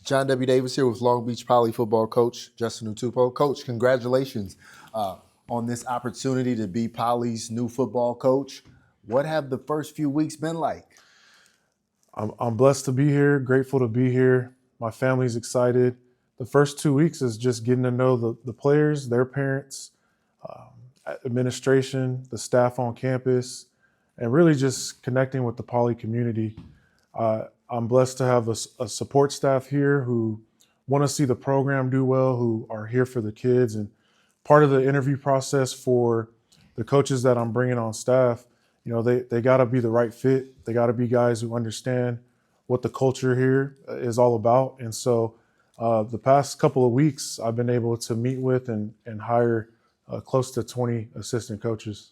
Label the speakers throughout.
Speaker 1: John W. Davis here with Long Beach Poly football coach Justin Utupo. Coach, congratulations on this opportunity to be Poly's new football coach. What have the first few weeks been like?
Speaker 2: I'm blessed to be here, grateful to be here. My family's excited. The first 2 weeks is just getting to know the players, their parents, administration, the staff on campus, and really just connecting with the Poly community. I'm blessed to have a support staff here who want to see the program do well, who are here for the kids. And part of the interview process for the coaches that I'm bringing on staff, they got to be the right fit. They got to be guys who understand what the culture here is all about. And so the past couple of weeks, I've been able to meet with and hire close to 20 assistant coaches.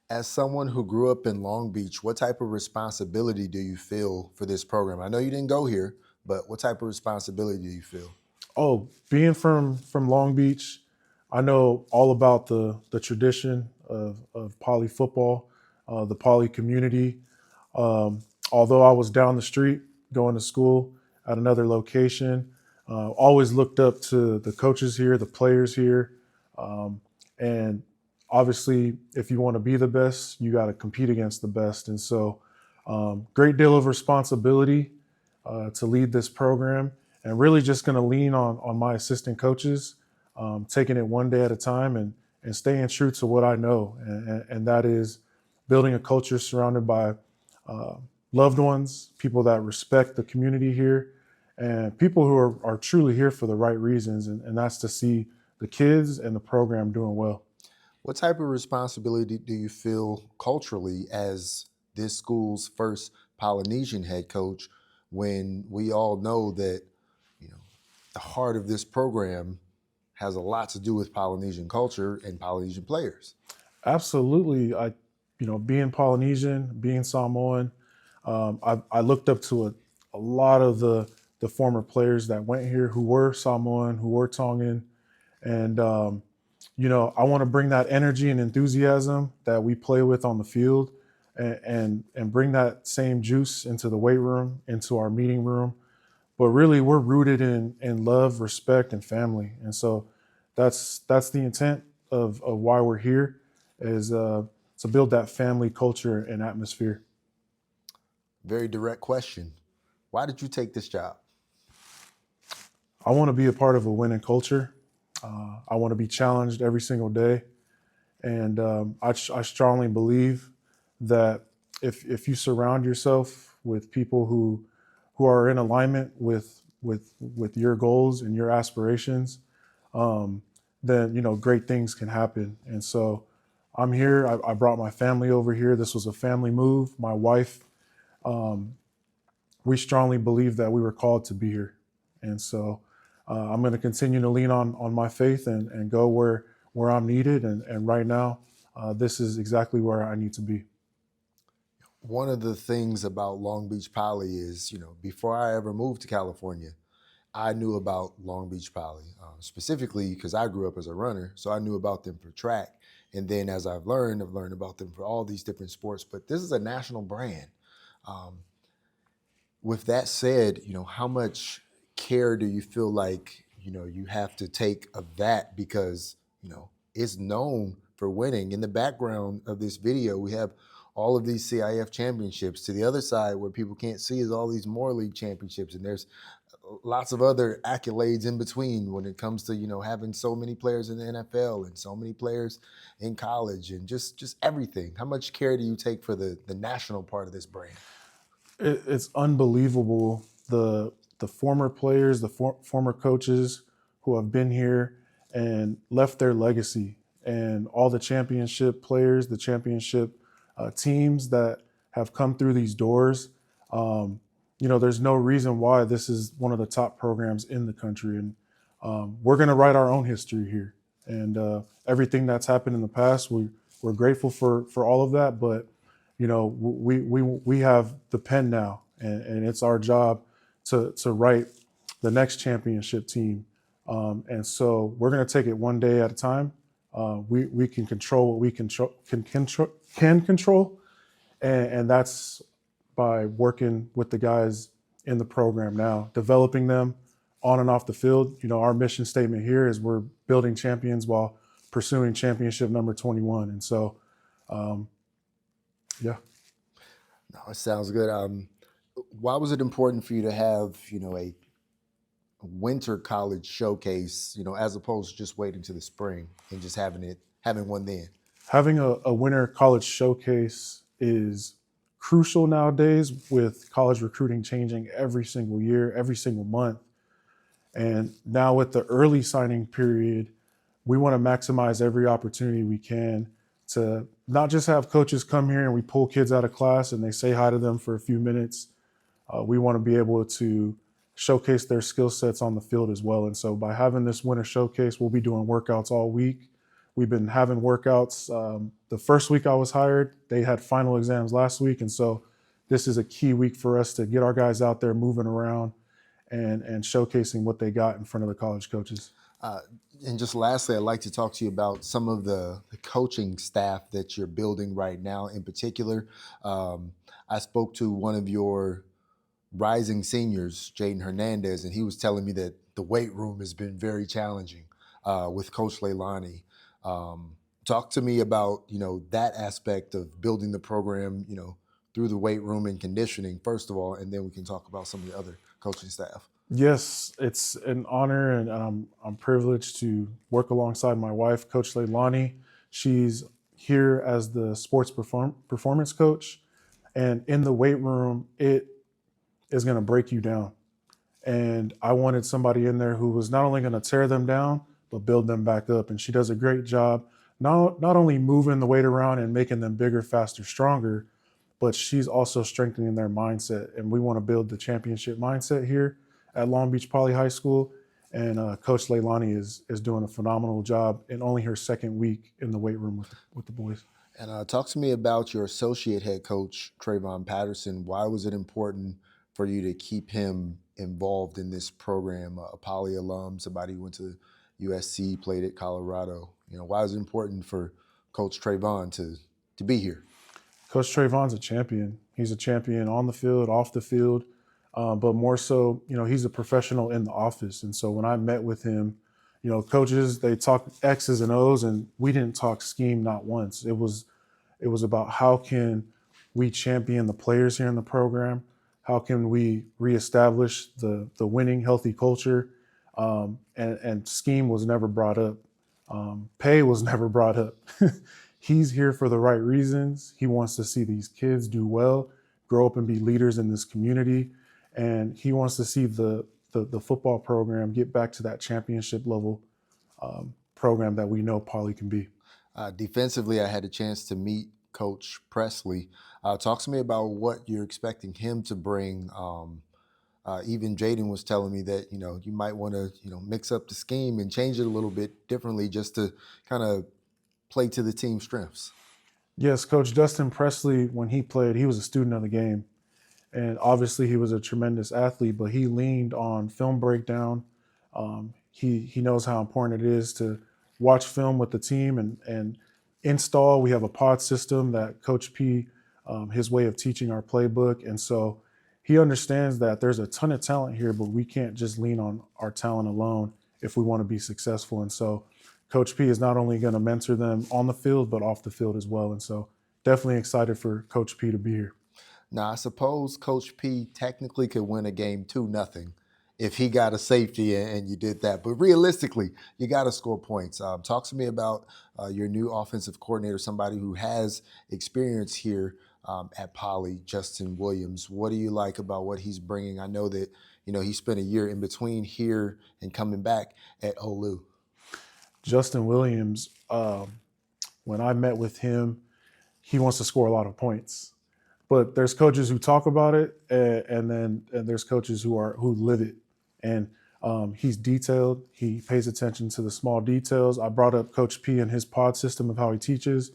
Speaker 1: As someone who grew up in Long Beach, what type of responsibility do you feel for this program? I know you didn't go here, but what type of responsibility do you feel?
Speaker 2: Oh, being from Long Beach, I know all about the tradition of Poly football, the Poly community. Although I was down the street going to school at another location, always looked up to the coaches here, the players here, and obviously, if you want to be the best, you got to compete against the best. And so, great deal of responsibility to lead this program, and really just going to lean on my assistant coaches, taking it one day at a time and staying true to what I know, and that is building a culture surrounded by loved ones, people that respect the community here, and people who are truly here for the right reasons, and that's to see the kids and the program doing well.
Speaker 1: What type of responsibility do you feel culturally as this school's first Polynesian head coach, when we all know that, the heart of this program has a lot to do with Polynesian culture and Polynesian players?
Speaker 2: Absolutely. Being Polynesian, being Samoan, I looked up to a lot of the former players that went here who were Samoan, who were Tongan, and I want to bring that energy and enthusiasm that we play with on the field, and bring that same juice into the weight room, into our meeting room. But really, we're rooted in love, respect, and family, and so that's the intent of why we're here, is to build that family culture and atmosphere.
Speaker 1: Very direct question. Why did you take this job?
Speaker 2: I want to be a part of a winning culture. I want to be challenged every single day, and I strongly believe that if you surround yourself with people who are in alignment with your goals and your aspirations, then great things can happen. And so I'm here. I brought my family over here. This was a family move. My wife, we strongly believe that we were called to be here, and so I'm going to continue to lean on my faith and go where I'm needed. And right now, this is exactly where I need to be.
Speaker 1: One of the things about Long Beach Poly is, before I ever moved to California, I knew about Long Beach Poly, specifically because I grew up as a runner, so I knew about them for track. And then as I've learned about them for all these different sports. But this is a national brand. With that said, how much care do you feel like, you have to take of that, because, it's known for winning? In the background of this video, we have all of these CIF championships. To the other side, where people can't see, is all these more league championships. And there's lots of other accolades in between when it comes to, having so many players in the NFL and so many players in college, and just everything. How much care do you take for the national part of this brand?
Speaker 2: It's unbelievable, the former players, the former coaches who have been here and left their legacy, and all the championship players, the championship teams that have come through these doors. There's no reason why this is one of the top programs in the country, and we're going to write our own history here. And everything that's happened in the past, we're grateful for all of that. But we have the pen now, and it's our job to write the next championship team. And so we're going to take it one day at a time. We can control what we can control, and that's by working with the guys in the program now, developing them, on and off the field. Our mission statement here is we're building champions while pursuing championship number 21. And so, yeah.
Speaker 1: No, it sounds good. Why was it important for you to have, a winter college showcase, as opposed to just waiting to the spring and just having one then?
Speaker 2: Having a winter college showcase is crucial nowadays with college recruiting changing every single year, every single month. And now with the early signing period, we want to maximize every opportunity we can to not just have coaches come here and we pull kids out of class and they say hi to them for a few minutes. We want to be able to showcase their skill sets on the field as well. And so by having this winter showcase, we'll be doing workouts all week. We've been having workouts. The first week I was hired, they had final exams last week. And so this is a key week for us to get our guys out there moving around and showcasing what they got in front of the college coaches.
Speaker 1: And just lastly, I'd like to talk to you about some of the coaching staff that you're building right now in particular. I spoke to one of your rising seniors, Jaden Hernandez, and he was telling me that the weight room has been very challenging with Coach Leilani. Talk to me about, that aspect of building the program, through the weight room and conditioning, first of all, and then we can talk about some of the other coaching staff.
Speaker 2: Yes, it's an honor, and I'm privileged to work alongside my wife, Coach Leilani. She's here as the sports performance coach, and in the weight room, it is going to break you down. And I wanted somebody in there who was not only going to tear them down, but build them back up. And she does a great job, not only moving the weight around and making them bigger, faster, stronger, but she's also strengthening their mindset. And we want to build the championship mindset here at Long Beach Poly High School. And Coach Leilani is doing a phenomenal job in only her second week in the weight room with the boys.
Speaker 1: And talk to me about your associate head coach, Trayvon Patterson. Why was it important for you to keep him involved in this program? A Poly alum, somebody who went to USC, played at Colorado. Why is it important for Coach Trayvon to be here?
Speaker 2: Coach Trayvon's a champion. He's a champion on the field, off the field, but more so, he's a professional in the office. And so when I met with him, coaches, they talk X's and O's, and we didn't talk scheme not once. It was about how can we champion the players here in the program? How can we reestablish the winning, healthy culture? And scheme was never brought up. Pay was never brought up. He's here for the right reasons. He wants to see these kids do well, grow up and be leaders in this community. And he wants to see the football program get back to that championship level program that we know Poly can be.
Speaker 1: Defensively, I had a chance to meet Coach Presley. Talk to me about what you're expecting him to bring. Even Jaden was telling me that, you might want to, mix up the scheme and change it a little bit differently just to kind of play to the team's strengths.
Speaker 2: Yes, Coach Justin Presley, when he played, he was a student of the game. And obviously he was a tremendous athlete, but he leaned on film breakdown. He knows how important it is to watch film with the team and install. We have a pod system that Coach P, his way of teaching our playbook. And so he understands that there's a ton of talent here, but we can't just lean on our talent alone if we want to be successful. And so Coach P is not only going to mentor them on the field, but off the field as well. And so definitely excited for Coach P to be here.
Speaker 1: Now, I suppose Coach P technically could win a game 2-0 if he got a safety and you did that. But realistically, you got to score points. Talk to me about your new offensive coordinator, somebody who has experience here at Poly, Justin Williams. What do you like about what he's bringing? I know that, he spent a year in between here and coming back at OLU.
Speaker 2: Justin Williams, when I met with him, he wants to score a lot of points. But there's coaches who talk about it, and there's coaches who live it. And he's detailed. He pays attention to the small details. I brought up Coach P and his pod system of how he teaches.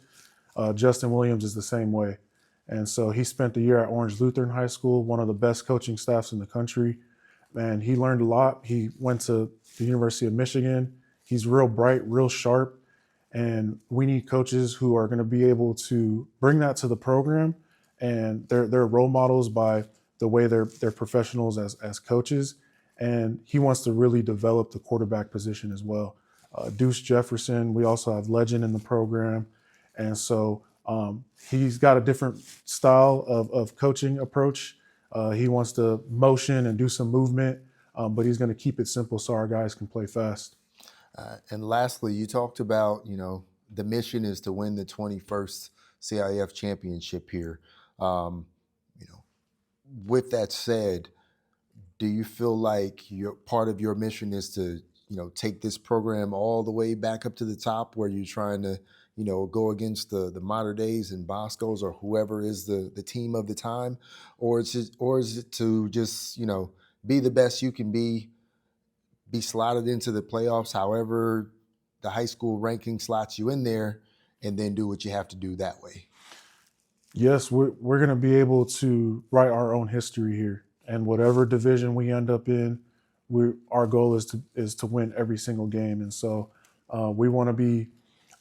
Speaker 2: Justin Williams is the same way. And so he spent a year at Orange Lutheran High School, one of the best coaching staffs in the country. And he learned a lot. He went to the University of Michigan. He's real bright, real sharp. And we need coaches who are going to be able to bring that to the program. And they're role models by the way they're professionals as coaches. and he wants to really develop the quarterback position as well. Deuce Jefferson, we also have legend in the program, and so he's got a different style of coaching approach. He wants to motion and do some movement, but he's going to keep it simple so our guys can play fast.
Speaker 1: And lastly, you talked about, the mission is to win the 21st CIF championship here. Um, you know, with that said, do you feel like part of your mission is to, take this program all the way back up to the top where you're trying to, go against the Mater Deis and Boscos or whoever is the team of the time? Or is it to just, be the best you can be slotted into the playoffs, however the high school ranking slots you in there, and then do what you have to do that way?
Speaker 2: Yes, we're going to be able to write our own history here, and whatever division we end up in, our goal is to win every single game, and so we want to be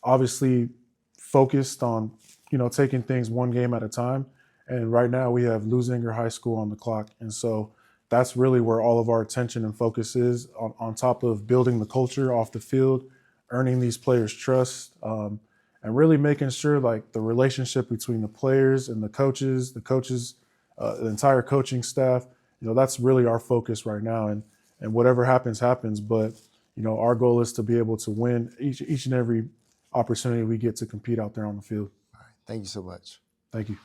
Speaker 2: obviously focused on taking things one game at a time. And right now we have Lusinger High School on the clock, and so that's really where all of our attention and focus is. On top of building the culture off the field, earning these players' trust. And really making sure like the relationship between the players and the coaches, the entire coaching staff, that's really our focus right now. And whatever happens, happens. But, our goal is to be able to win each and every opportunity we get to compete out there on the field.
Speaker 1: All right. Thank you so much.
Speaker 2: Thank you.